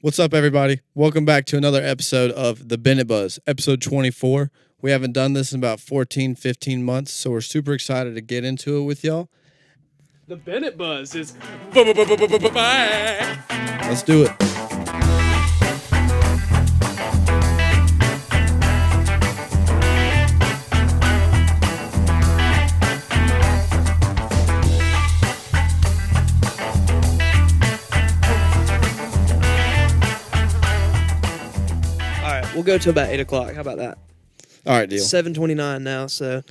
What's up, everybody? Welcome back to another episode of The Bennett Buzz, episode 24. We haven't done this in about 14, 15 months, so we're super excited to get into it with y'all. The Bennett Buzz is back. Let's do it. We'll go to about 8 o'clock. How about that? All right, deal. 7:29 now, so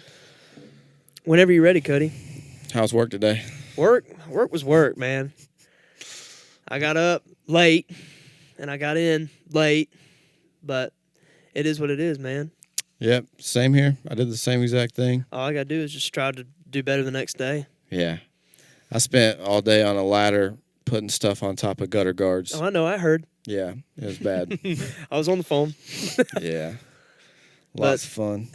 whenever you're ready, Cody. How's work today? Work was work, man. I got up late, and I got in late, but it is what it is, man. Yep, same here. I did the same exact thing. All I got to do is just try to do better the next day. Yeah. I spent all day on a ladder putting stuff on top of gutter guards. Oh, I know. I heard. Yeah, it was bad. I was on the phone. Yeah. Lots of fun.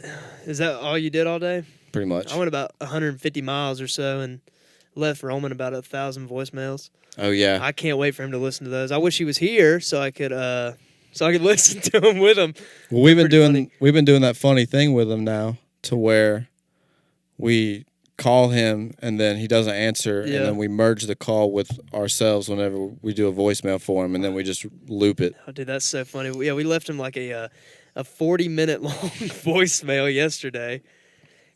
Is that all you did all day? Pretty much. I went about 150 miles or so and left Roman about 1,000 voicemails. Oh, yeah. I can't wait for him to listen to those. I wish he was here so I could listen to him with him. Well, we've been doing that funny thing with him now, to where we call him and then he doesn't answer, and then we merge the call with ourselves whenever we do a voicemail for him, and then we just loop it. Oh, dude, that's so funny. Yeah, we left him like a 40-minute long voicemail yesterday.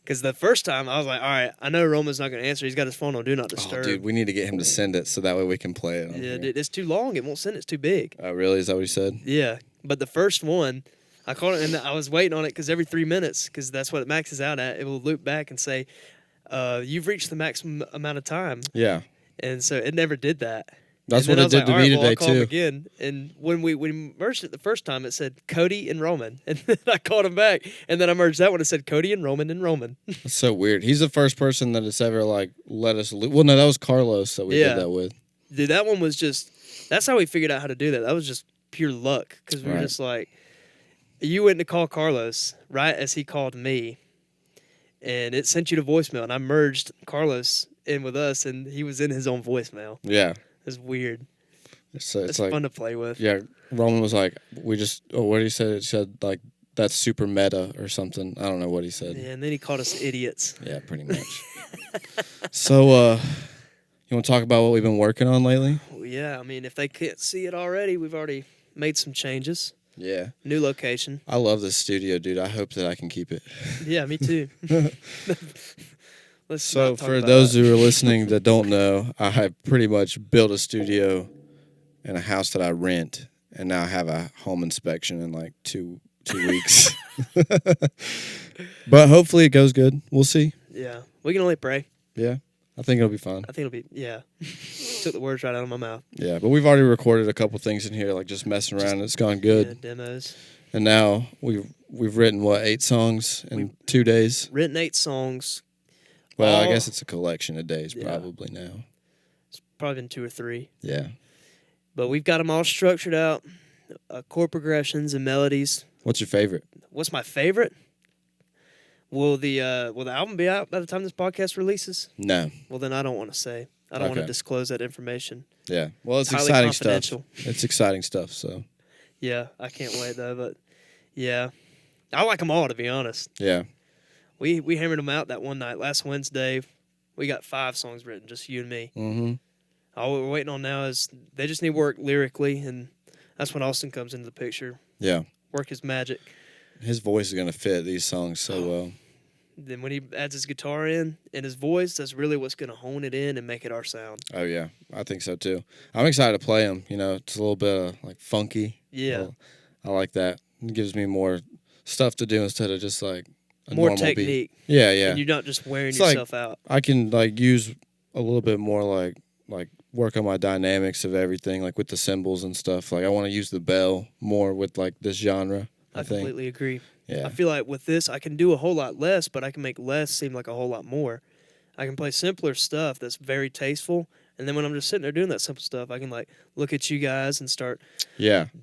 Because the first time, I was like, all right, I know Roman's not going to answer. He's got his phone on Do Not Disturb. Oh, dude, we need to get him to send it so that way we can play it. Yeah, dude, it's too long. It won't send. It's too big. Oh, really? Is that what he said? Yeah, but the first one, I called it, and I was waiting on it because every 3 minutes, because that's what it maxes out at, it will loop back and say, you've reached the maximum amount of time. Yeah. And so it never did that. That's what it did to me today, I'll call too. him again. And when we merged it the first time, it said Cody and Roman. And then I called him back. And then I merged that one. It said Cody and Roman and Roman. That's so weird. He's the first person that has ever, let us loop. Well, no, that was Carlos that we did that with. Dude, that one was just, that's how we figured out how to do that. That was just pure luck. Because we were just like, you went to call Carlos right as he called me. And it sent you to voicemail. And I merged Carlos in with us. And he was in his own voicemail. Yeah. It's weird. So it's like, fun to play with. Yeah, Roman was like, what did he say? It said, that's super meta or something. I don't know what he said. Yeah, and then he called us idiots. Yeah, pretty much. So, you want to talk about what we've been working on lately? Well, yeah, I mean, if they can't see it already, we've already made some changes. Yeah. New location. I love this studio, dude. I hope that I can keep it. Yeah, me too. So for those who are listening that don't know, I have pretty much built a studio in a house that I rent, and now I have a home inspection in like two weeks. But hopefully it goes good. We'll see. Yeah, we can only pray. Yeah, I think it'll be fun. I think it'll be, took the words right out of my mouth. Yeah, but we've already recorded a couple things in here, like just messing around. It's gone good. Yeah, demos. And now we've written, 8 songs in 2 days? Written 8 songs. Well, I guess it's a collection of days probably now. It's probably been 2 or 3. Yeah. But we've got them all structured out, chord progressions and melodies. What's your favorite? What's my favorite? Will the album be out by the time this podcast releases? No. Well, then I don't want to say. I don't want to disclose that information. Yeah. Well, it's highly exciting confidential. stuff. It's exciting stuff, so. Yeah, I can't wait, though. But, yeah. I like them all, to be honest. Yeah. We hammered them out that one night. Last Wednesday, we got 5 songs written, just you and me. Mm-hmm. All we're waiting on now is they just need work lyrically, and that's when Austin comes into the picture. Yeah. Work is magic. His voice is going to fit these songs so well. Then when he adds his guitar in and his voice, that's really what's going to hone it in and make it our sound. Oh, yeah. I think so, too. I'm excited to play them. You know, it's a little bit of, funky. Yeah. I like that. It gives me more stuff to do instead of just, a more normal technique. beat. Yeah, yeah. And you're not just wearing It's yourself out. I can, use a little bit more, like work on my dynamics of everything, with the cymbals and stuff. I want to use the bell more with, this genre, I think. Completely agree. Yeah. I feel like with this, I can do a whole lot less, but I can make less seem like a whole lot more. I can play simpler stuff that's very tasteful, and then when I'm just sitting there doing that simple stuff, I can look at you guys and start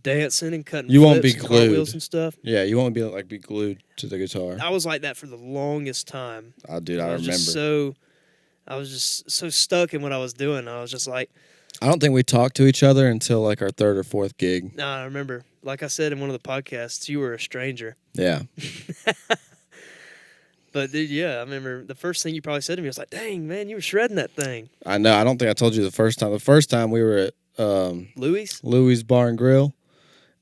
dancing and cutting you won't be flips and cartwheels and stuff. Yeah, you won't be glued to the guitar. I was like that for the longest time. Oh, dude, I remember. I was just so stuck in what I was doing. I was just like, I don't think we talked to each other until like our third or fourth gig. Nah, I remember. Like I said in one of the podcasts, you were a stranger. Yeah. But dude, yeah, I remember the first thing you probably said to me was like, "Dang, man, you were shredding that thing." I know. I don't think I told you the first time. The first time we were at Louis Bar and Grill,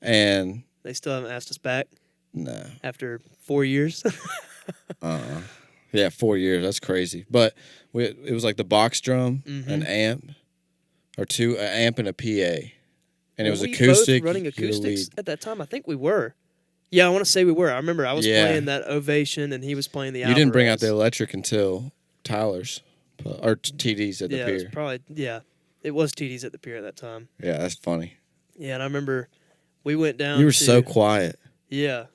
and they still haven't asked us back. No. After 4 years. Yeah, 4 years. That's crazy. But it was like the box drum, an amp, or two, an amp and a PA, and it was acoustic. Both running acoustics at that time. I think we were. Yeah, I want to say we were. I remember I was playing that Ovation, and he was playing the. You didn't bring out the electric until Tyler's or TD's at the pier. It was probably it was TD's at the pier at that time. Yeah, that's funny. Yeah, and I remember we went down. You were so quiet. Yeah,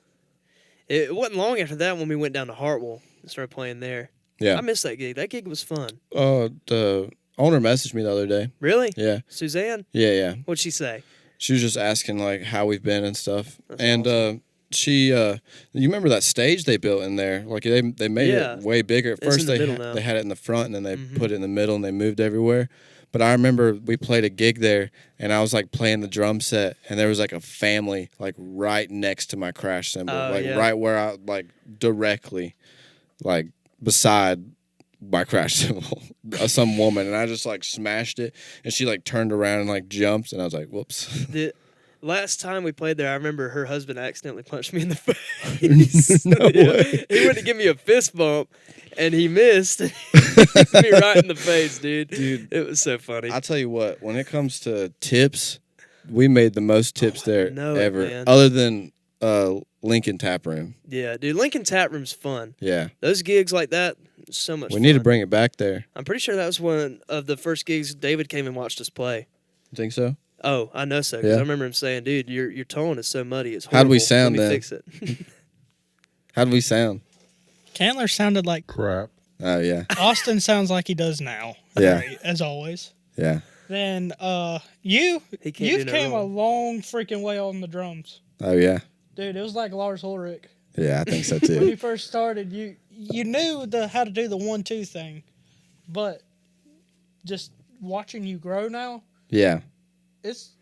it wasn't long after that when we went down to Hartwell and started playing there. Yeah, I missed that gig. That gig was fun. The owner messaged me the other day. Really? Yeah. Suzanne? Yeah. What'd she say? She was just asking like how we've been and stuff. That's and awesome. She you remember that stage they built in there? Like they made it way bigger. At first they had it in the front and then they put it in the middle and they moved everywhere. But I remember we played a gig there and I was like playing the drum set and there was like a family like right next to my crash cymbal. Right where I like directly like beside my crash cymbal. Some woman, and I just like smashed it and she like turned around and like jumped and I was like, whoops. Last time we played there, I remember her husband accidentally punched me in the face. No way. He went to give me a fist bump, and he missed. He hit me right in the face, dude. It was so funny. I'll tell you what, when it comes to tips, we made the most tips there ever. Man. Other than Lincoln Tap Room. Yeah, dude, Lincoln Tap Room's fun. Yeah. Those gigs like that, so much fun. We need to bring it back there. I'm pretty sure that was one of the first gigs David came and watched us play. You think so? Oh, I know so. Because I remember him saying, "Dude, your tone is so muddy. It's horrible. How'd we sound then? Fix it." How'd we sound? Candler sounded like crap. Oh yeah. Austin sounds like he does now. Yeah. Right, as always. Yeah. Then you've came a long freaking way on the drums. Oh yeah. Dude, it was like Lars Ulrich. Yeah, I think so too. When you first started, you knew how to do the 1-2 thing, but just watching you grow now. Yeah. It's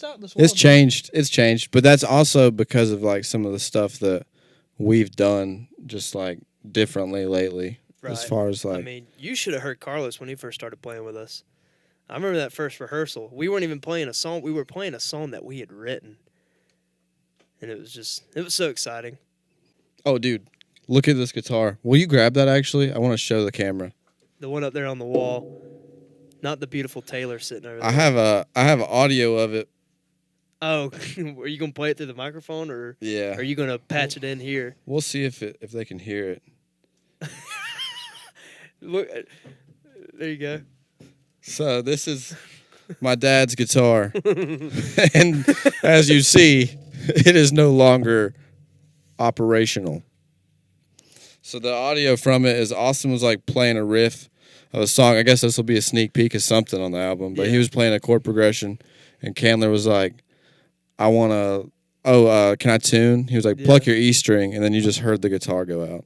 out this world. It's changed, but that's also because of like some of the stuff that we've done just like differently lately. Right. As far as like, I mean, you should have heard Carlos when he first started playing with us. I remember that first rehearsal. We weren't even playing a song. We were playing a song that we had written, and it was so exciting. Oh, dude, look at this guitar. Will you grab that? Actually, I want to show the camera. The one up there on the wall. Not the beautiful Taylor sitting over there. I have audio of it. Oh, are you gonna play it through the microphone, or are you gonna patch it in here? We'll see if they can hear it. Look, there you go. So this is my dad's guitar, and as you see, it is no longer operational. So the audio from it is Austin was like playing a riff of a song. I guess this will be a sneak peek of something on the album, but he was playing a chord progression, and Candler was like, "I want to, can I tune?" He was like, "Pluck your E string," and then you just heard the guitar go out.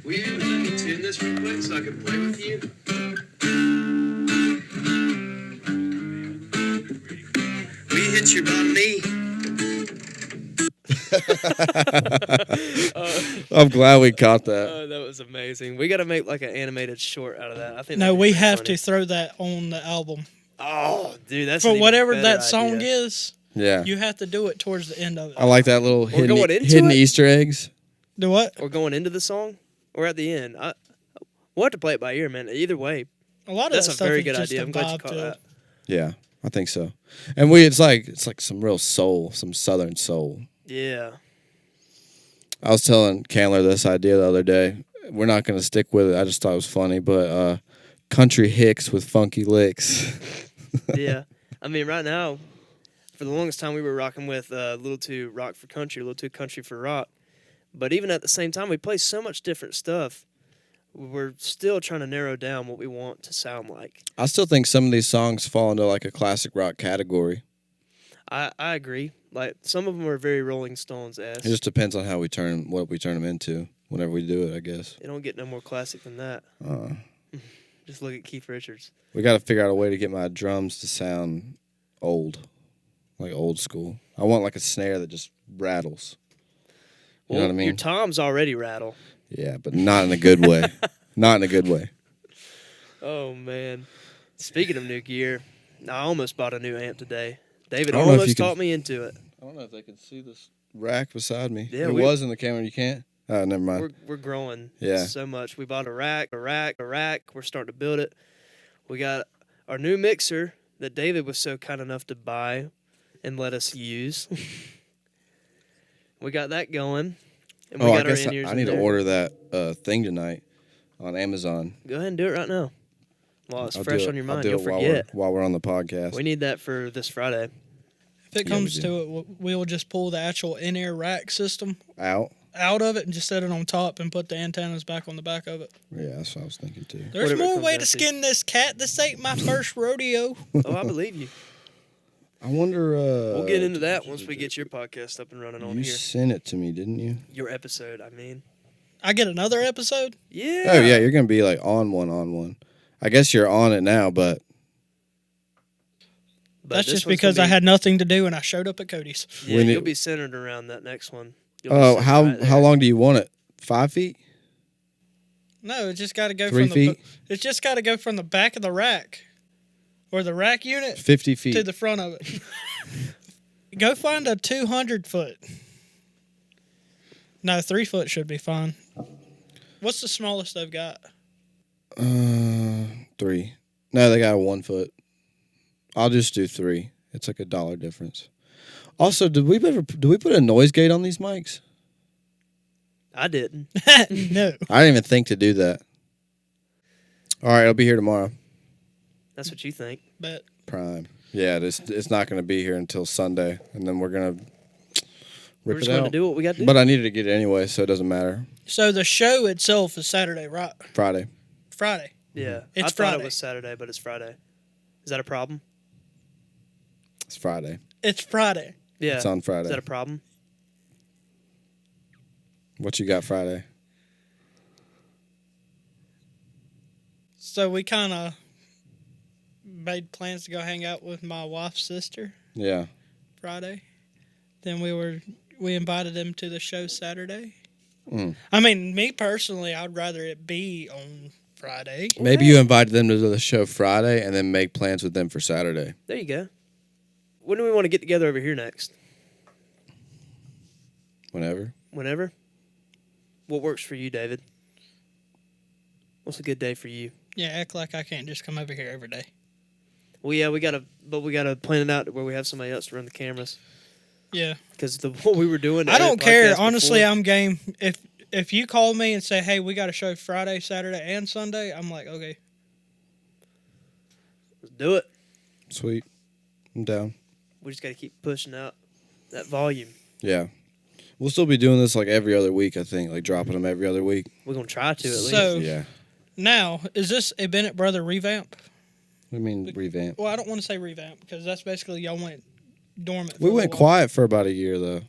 Will you let me tune this real quick so I can play with you? Will you hit your bottom knee? I'm glad we caught that. That was amazing. We got to make like an animated short out of that. I think. No, we have to throw that on the album. Oh, dude, that's for whatever that song is. Yeah, you have to do it towards the end of it. I like that little hidden Easter eggs. Do what? Or going into the song, or at the end. We'll have to play it by ear, man. Either way, a lot of that's that a stuff very is good just idea. I'm glad you caught that. Yeah, I think so. And it's like some real soul, some Southern soul. Yeah. I was telling Candler this idea the other day. We're not going to stick with it. I just thought it was funny, but country hicks with funky licks. Yeah. I mean, right now, for the longest time, we were rocking with a little too rock for country, a little too country for rock. But even at the same time, we play so much different stuff. We're still trying to narrow down what we want to sound like. I still think some of these songs fall into like a classic rock category. I agree. Like some of them are very Rolling Stones-esque. It just depends on how what we turn them into. whenever we do it, I guess. It don't get no more classic than that. Just look at Keith Richards. We got to figure out a way to get my drums to sound old, like old school. I want like a snare that just rattles. You know what I mean? Your toms already rattle. Yeah, but not in a good way. Not in a good way. Oh, man. Speaking of new gear, I almost bought a new amp today. David I don't know if almost you can- talked me into it. I don't know if they can see this rack beside me. Yeah, it was in the camera. You can't? Oh, never mind. We're growing Yeah. so much. We bought a rack. We're starting to build it. We got our new mixer that David was so kind enough to buy and let us use. We got that going. And we I got our guess in-ears I in need to there. order that thing tonight on Amazon. Go ahead and do it right now. While it's I'll fresh do it- on your I'll mind, do you'll it forget. while we're on the podcast. We need that for this Friday. If it Yeah, we comes do. to it, we'll just pull the actual in-ear rack system Out? out of it and just set it on top and put the antennas back on the back of it. Yeah, that's what I was thinking too. There's Whatever it more comes way down to to. skin this cat. This ain't my first rodeo. Oh, I believe you. I wonder. We'll get into that once we get your podcast up and running on You here. sent it to me, didn't you? Your episode, I mean. I get another episode? Yeah. Oh yeah, you're gonna be like on one. I guess you're on it now, but But That's this just one's because gonna I had nothing to do and I showed up at Cody's. Yeah, We need- you'll be centered around that next one. You'll be oh, sitting how right there. how long do you want it? 5 feet? No, it just got to go 3 from feet? It's just got to go from the back of the rack or the rack unit 50 feet. to the front of it. Go find a 200 foot. No, 3 foot should be fine. What's the smallest they've got? 3. No, they got a 1 foot. I'll just do 3. It's like $1 difference. Also, do we put a noise gate on these mics? I didn't. No. I didn't even think to do that. All right, I'll be here tomorrow. That's what you think. But Prime. Yeah, it's not going to be here until Sunday, and then we're going to We're rip just it going to out. do what we got to do. But I needed to get it anyway, so it doesn't matter. so the show itself is Saturday, right? Friday. Friday. Yeah. It's I thought Friday. it was Saturday, but it's Friday. Is that a problem? It's Friday. It's Friday. Yeah. It's on Is Friday. that a problem? What you got Friday? So we kind of made plans to go hang out with my wife's sister Yeah. Friday. Then we invited them to the show Saturday. Mm. I mean, me personally, I'd rather it be on Friday. Maybe you invited them to the show Friday and then make plans with them for Saturday. There you go. When do we want to get together over here next? Whenever. Whenever? What works for you, David? What's a good day for you? Yeah, act like I can't just come over here every day. Well, yeah, we gotta plan it out where we have somebody else to run the cameras. Yeah. Because what we were doing. I don't care. podcast Honestly, before- I'm game. If you call me and say, hey, we got a show Friday, Saturday, and Sunday, I'm like, okay. Let's do it. Sweet. I'm down. We just gotta keep pushing out that volume. Yeah. We'll still be doing this like every other week, I think. Like dropping them every other week. We're gonna try to at least. So Yeah. now, is this a Bennett Brother revamp? I mean, revamp. Well, I don't want to say revamp because that's basically y'all went dormant. We for a went while. quiet for about a year, though.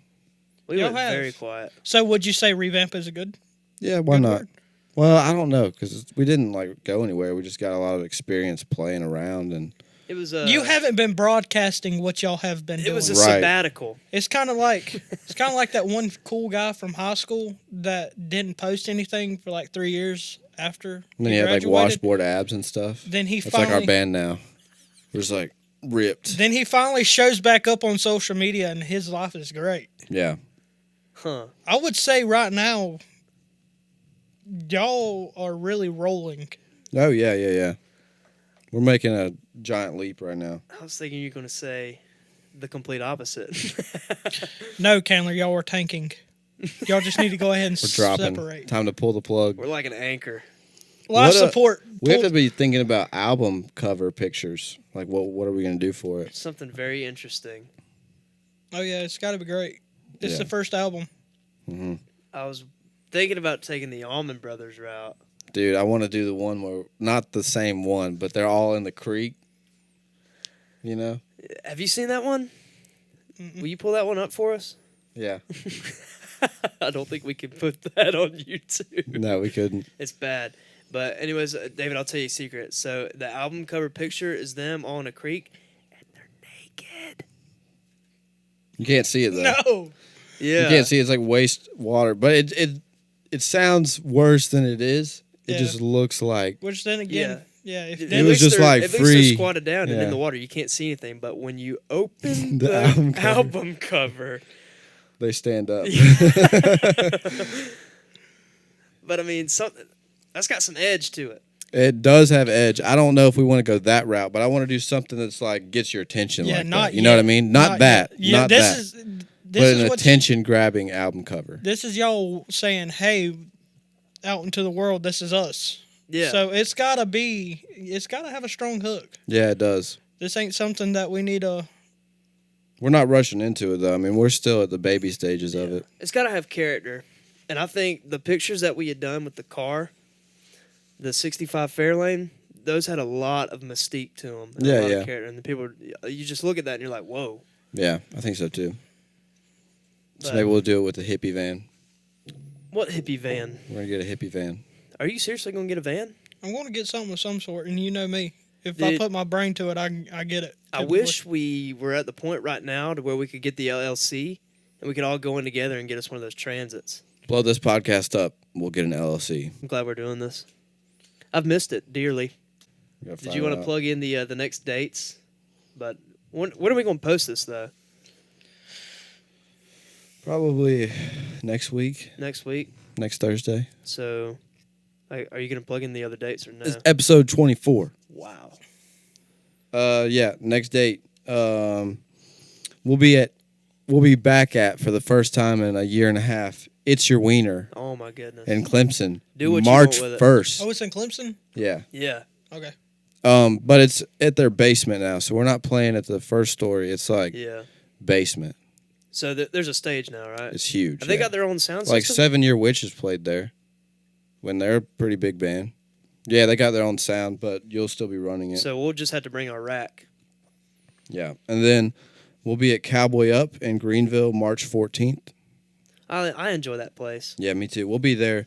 we Y'all went have. very quiet. So would you say revamp is a good? Yeah, why good not? word? Well, I don't know, because we didn't like go anywhere. We just got a lot of experience playing around, and It was You haven't been broadcasting what y'all have been It doing. was a Right. sabbatical. It's kind of like that one cool guy from high school that didn't post anything for like 3 years after then he he had like graduated. washboard abs and stuff. Then he That's finally like our band now. We're just like ripped. Then he finally shows back up on social media, and his life is great. Yeah. Huh. I would say right now, y'all are really rolling. Oh yeah. We're making a giant leap right now. I was thinking you're gonna say the complete opposite. No, Candler, y'all are tanking. Y'all just need to go ahead and We're dropping. separate. Time to pull the plug. We're like an anchor. Live What a- support. We have to be thinking about album cover pictures. Like, what are we gonna do for it? Something very interesting. Oh yeah, it's got to be great. It's Yeah. the first album. Hmm. I was thinking about taking the Allman Brothers route. Dude, I want to do the one where not the same one, but they're all in the creek. You know? Have you seen that one? Mm-mm. Will you pull that one up for us? Yeah. I don't think we can put that on YouTube. No, we couldn't. It's bad. But anyways, David, I'll tell you a secret. So the album cover picture is them all in a creek, and they're naked. You can't see it though. No. Yeah. You can't see it. It's like waste water, but it sounds worse than it is. It Yeah. just looks like. Which then again, if It was just like at least free. they're squatted down and in the water. You can't see anything. But when you open the album cover, they stand up. But I mean, something that's got some edge to it. It does have edge. I don't know if we want to go that route, but I want to do something that's like gets your attention. Yeah, like not that. You know what I mean? Not that. Yet. Yeah, not this that. is But an attention-grabbing album cover. This is y'all saying, "Hey, out into the world, this is us." Yeah. So it's gotta have a strong hook. Yeah, it does. This ain't something that we need to. We're not rushing into it though. I mean, we're still at the baby stages of it. It's got to have character. And I think the pictures that we had done with the car, the 65 Fairlane, those had a lot of mystique to them. And a lot of character. And the people, you just look at that and you're like, whoa. Yeah, I think so too. So But maybe we'll do it with the hippie van. what hippie van? We're going to get a hippie van. Are you seriously going to get a van? I'm going to get something of some sort, and you know me. If Dude, I put my brain to it, I get it. I wish we were at the point right now to where we could get the LLC and we could all go in together and get us one of those transits. Blow this podcast up. We'll get an LLC. I'm glad we're doing this. I've missed it dearly. Did you want to plug in the next dates? But when are we going to post this, though? Probably next week. Next week? Next Thursday. So, are you going to plug in the other dates or no? It's episode 24. Wow. Yeah, next date. We'll be back at for the first time in a year and a half. It's Your Wiener Oh, my goodness. in Clemson. Do what March you want with it. 1st. Oh, it's in Clemson? Yeah. Yeah. Okay. But it's at their basement now, so we're not playing at the first story. It's like Yeah. basement. So there's a stage now, right? It's huge. Have they got their own sound like system? 7 Year Witches played there when they're a pretty big band. Yeah, they got their own sound, but you'll still be running it. So we'll just have to bring our rack. Yeah. And then we'll be at Cowboy Up in Greenville March 14th. I enjoy that place. Yeah, me too. We'll be there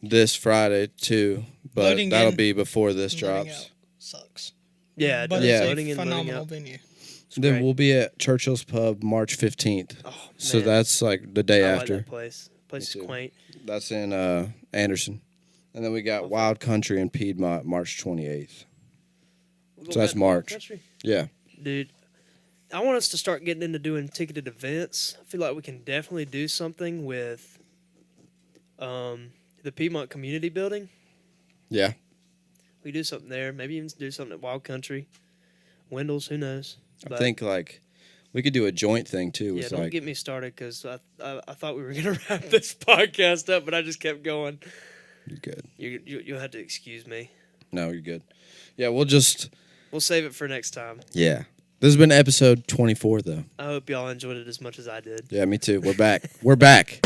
this Friday too, but Loading that'll in, be before this loading drops. out sucks. Yeah, But Yeah. it's loading a in, loading phenomenal out. venue. It's Then great. we'll be at Churchill's Pub March 15th. Oh, So man. that's like the day I like after. that place. Place Me is too. quaint. That's in Anderson. And then we got Wild Country in Piedmont March 28th. We'll go So that's back to Wild March. Country. Yeah. Dude, I want us to start getting into doing ticketed events. I feel like we can definitely do something with the Piedmont Community Building. Yeah. We do something there. Maybe even do something at Wild Country. Wendell's, who knows? I think like we could do a joint thing too. Yeah, With don't like, get me started because I thought we were going to wrap this podcast up, but I just kept going. You're good. You'll have to excuse me. No, you're good. Yeah, We'll save it for next time. yeah. This has been episode 24 though. I hope y'all enjoyed it as much as I did. Yeah, me too. We're back. We're back.